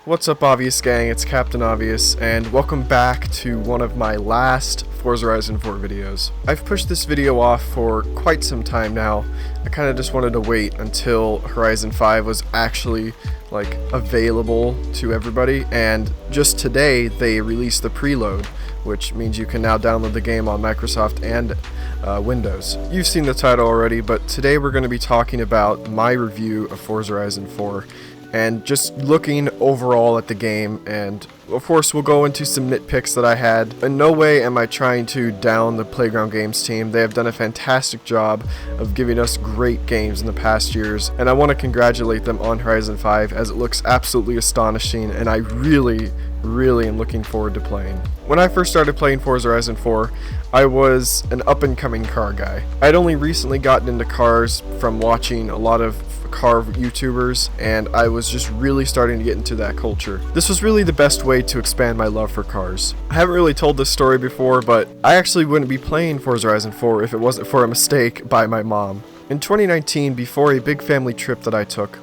What's up, Obvious Gang? It's CaptainObvious, and welcome back to one of my last Forza Horizon 4 videos. I've pushed this video off for quite some time now. I kind of just wanted to wait until Horizon 5 was actually available to everybody, and just today they released the preload, which means you can now download the game on Microsoft and Windows. You've seen the title already, but today we're going to be talking about my review of Forza Horizon 4 and just looking overall at the game, and of course we'll go into some nitpicks that I had. In no way am I trying to down the Playground Games team. They have done a fantastic job of giving us great games in the past years, and I want to congratulate them on Horizon 5 as it looks absolutely astonishing, and I really am looking forward to playing. When I first started playing Forza Horizon 4, I was an up-and-coming car guy. I'd only recently gotten into cars from watching a lot of car YouTubers, and I was just really starting to get into that culture. This was really the best way to expand my love for cars. I haven't really told this story before, but I actually wouldn't be playing Forza Horizon 4 if it wasn't for a mistake by my mom. In 2019, before a big family trip that I took,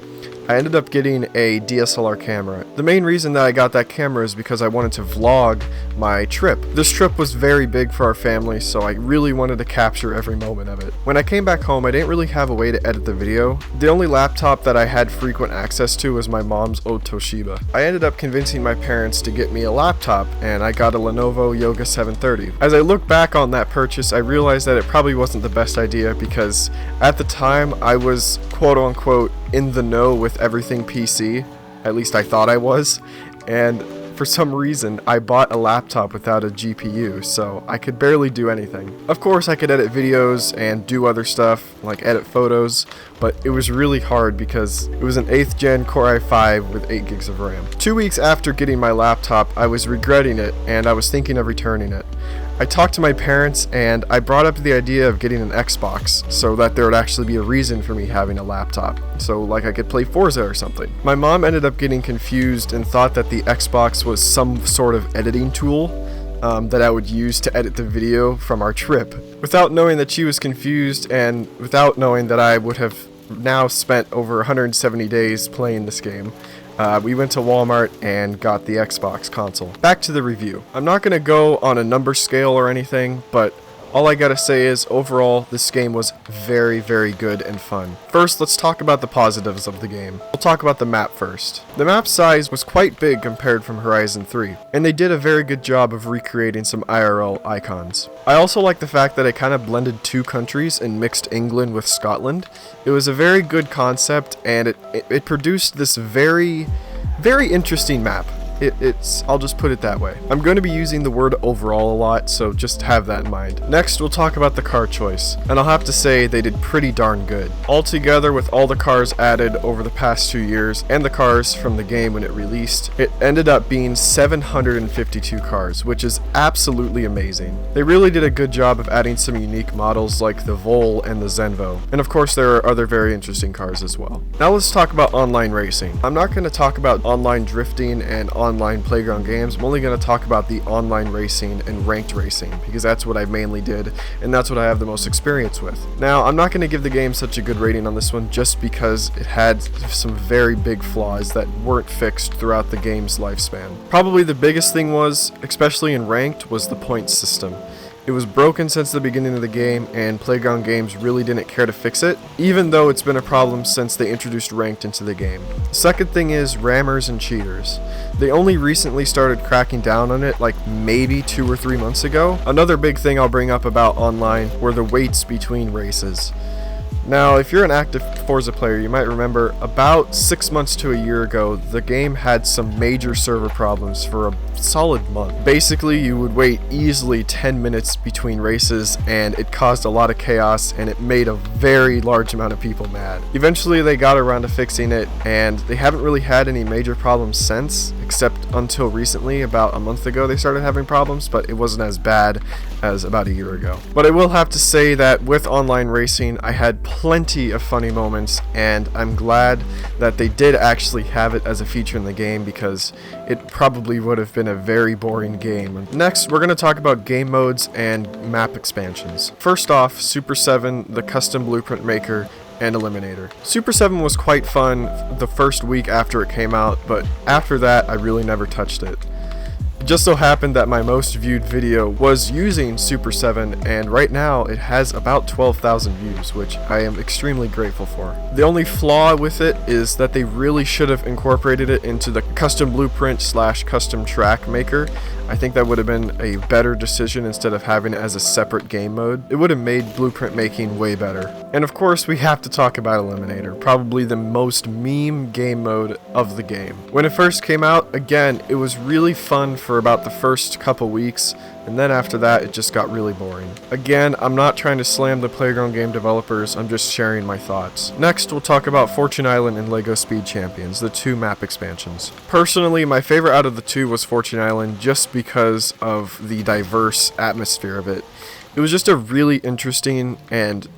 I ended up getting a DSLR camera. The main reason that I got that camera is because I wanted to vlog my trip. This trip was very big for our family, so I really wanted to capture every moment of it. When I came back home, I didn't really have a way to edit the video. The only laptop that I had frequent access to was my mom's old Toshiba. I ended up convincing my parents to get me a laptop, and I got a Lenovo Yoga 730. As I look back on that purchase, I realized that it probably wasn't the best idea because at the time I was quote-unquote in the know with everything PC, at least I thought I was, and for some reason I bought a laptop without a GPU, so I could barely do anything. Of course I could edit videos and do other stuff like edit photos, but it was really hard because it was an 8th gen Core i5 with 8 gigs of RAM. 2 weeks after getting my laptop, I was regretting it and I was thinking of returning it. I talked to my parents and I brought up the idea of getting an Xbox so that there would actually be a reason for me having a laptop, so I could play Forza or something. My mom ended up getting confused and thought that the Xbox was some sort of editing tool that I would use to edit the video from our trip. Without knowing that she was confused and without knowing that I would have now spent over 170 days playing this game, we went to Walmart and got the Xbox console. Back to the review. I'm not going to go on a number scale or anything, but all I gotta say is, overall, this game was very good and fun. First, let's talk about the positives of the game. We'll talk about the map first. The map size was quite big compared from Horizon 3, and they did a very good job of recreating some IRL icons. I also like the fact that it kind of blended two countries and mixed England with Scotland. It was a very good concept, and it produced this very interesting map. I'll just put it that way. I'm going to be using the word overall a lot, so just have that in mind. Next, we'll talk about the car choice, and I'll have to say they did pretty darn good. Altogether, with all the cars added over the past 2 years, and the cars from the game when it released, it ended up being 752 cars, which is absolutely amazing. They really did a good job of adding some unique models like the Vol and the Zenvo, and of course there are other very interesting cars as well. Now let's talk about online racing. I'm not going to talk about online drifting and online playground games. I'm only going to talk about the online racing and ranked racing because that's what I mainly did and that's what I have the most experience with. Now, I'm not going to give the game such a good rating on this one just because it had some very big flaws that weren't fixed throughout the game's lifespan. Probably the biggest thing was, especially in ranked, was the point system. It was broken since the beginning of the game, and Playground Games really didn't care to fix it, even though it's been a problem since they introduced ranked into the game. Second thing is rammers and cheaters. They only recently started cracking down on it, maybe 2 or 3 months ago. Another big thing I'll bring up about online were the waits between races. Now, if you're an active Forza player, you might remember about 6 months to a year ago, the game had some major server problems for a solid month. Basically, you would wait easily 10 minutes between races, and it caused a lot of chaos, and it made a very large amount of people mad. Eventually, they got around to fixing it, and they haven't really had any major problems since, except until recently, about a month ago, they started having problems, but it wasn't as bad as about a year ago. But I will have to say that with online racing, I had plenty of funny moments, and I'm glad that they did actually have it as a feature in the game because it probably would have been a very boring game. Next, we're going to talk about game modes and map expansions. First off, Super 7, the custom blueprint maker, and Eliminator. Super 7 was quite fun the first week after it came out, but after that I really never touched it. It just so happened that my most viewed video was using Super 7, and right now it has about 12,000 views, which I am extremely grateful for. The only flaw with it is that they really should have incorporated it into the custom blueprint / custom track maker. I think that would have been a better decision instead of having it as a separate game mode. It would have made blueprint making way better. And of course, we have to talk about Eliminator, probably the most meme game mode of the game. When it first came out, again, it was really fun for about the first couple weeks, and then after that, it just got really boring. Again, I'm not trying to slam the Playground game developers, I'm just sharing my thoughts. Next, we'll talk about Fortune Island and LEGO Speed Champions, the two map expansions. Personally, my favorite out of the two was Fortune Island, just because of the diverse atmosphere of it. It was just a really interesting and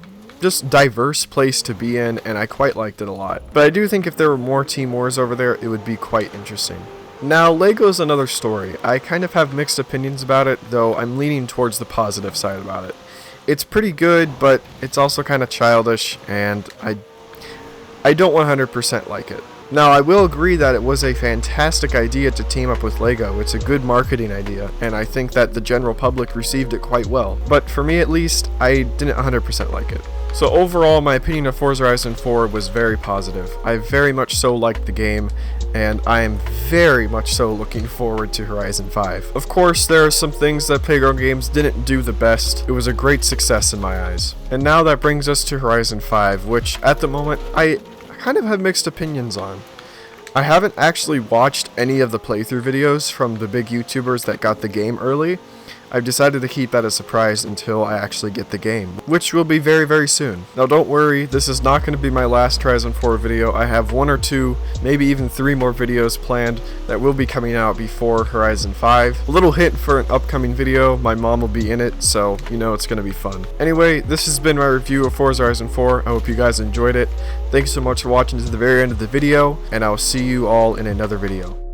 just diverse place to be in, and I quite liked it a lot. But I do think if there were more Team Wars over there, it would be quite interesting. Now, LEGO's another story. I kind of have mixed opinions about it, though I'm leaning towards the positive side about it. It's pretty good, but it's also kind of childish, and I don't 100% like it. Now, I will agree that it was a fantastic idea to team up with LEGO. It's a good marketing idea, and I think that the general public received it quite well. But for me at least, I didn't 100% like it. So overall, my opinion of Forza Horizon 4 was very positive. I very much so liked the game, and I am very much so looking forward to Horizon 5. Of course, there are some things that Playground Games didn't do the best. It was a great success in my eyes. And now that brings us to Horizon 5, which at the moment I kind of have mixed opinions on. I haven't actually watched any of the playthrough videos from the big YouTubers that got the game early. I've decided to keep that a surprise until I actually get the game, which will be very, very soon. Now don't worry, this is not going to be my last Horizon 4 video. I have 1 or 2, maybe even 3 more videos planned that will be coming out before Horizon 5. A little hint for an upcoming video, my mom will be in it, so you know it's going to be fun. Anyway, this has been my review of Forza Horizon 4. I hope you guys enjoyed it. Thanks so much for watching to the very end of the video, and I'll see you all in another video.